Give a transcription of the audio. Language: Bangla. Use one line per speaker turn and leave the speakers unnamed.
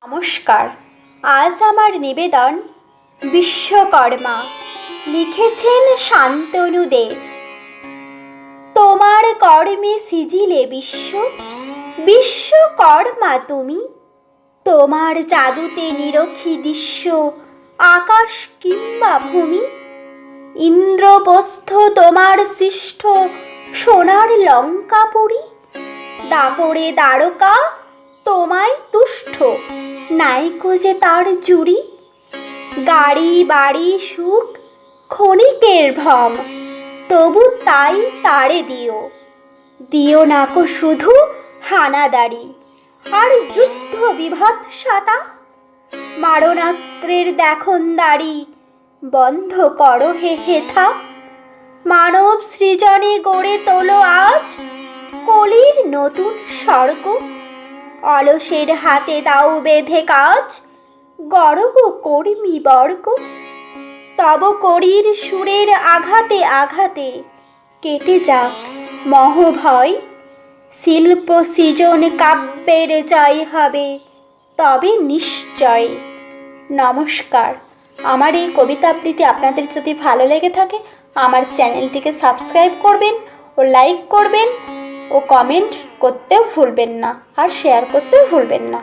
নমস্কার। আজ আমার নিবেদন বিশ্বকর্মা, লিখেছেন শান্তনু দে। তোমার কর্মে সিজিলে বিশ্ব, বিশ্বকর্মা তুমি। তোমার জাদুতে নিরখি দৃশ্য, আকাশ কিংবা ভূমি। ইন্দ্রপ্রস্থ তোমার সৃষ্ট, সোনার লঙ্কাপুরী। দাপরে দ্বারকা তোমায় তুষ্ট, নাইকো যে তার জুড়ি। গাড়ি বাড়ি সুখ ক্ষণিকের ভ্রম, তবু তাই তারে দিও। দিও নাকো শুধু হানাদারি, আর যুদ্ধ বিভৎসতা। মারণাস্ত্রের দেখনদারি, বন্ধ করো হে হেথা। মানব সৃজনে গড়ে তোলো আজ কলির নতুন স্বর্গ। অলসের হাতে দাও বেঁধে কাজ, গর্ব কর্মী বর্গ। তব করির সুরের আঘাতে আঘাতে কেটে যাক মহভয়। শিল্প সৃজন কাব্যের জয় হবে তবে নিশ্চয়। নমস্কার। আমার এই কবিতা আবৃত্তি আপনাদের যদি ভালো লেগে থাকে আমার চ্যানেলটিকে সাবস্ক্রাইব করবেন ও লাইক করবেন ও কমেন্ট করতেও ভুলবেন না, আর শেয়ার করতেও ভুলবেন না।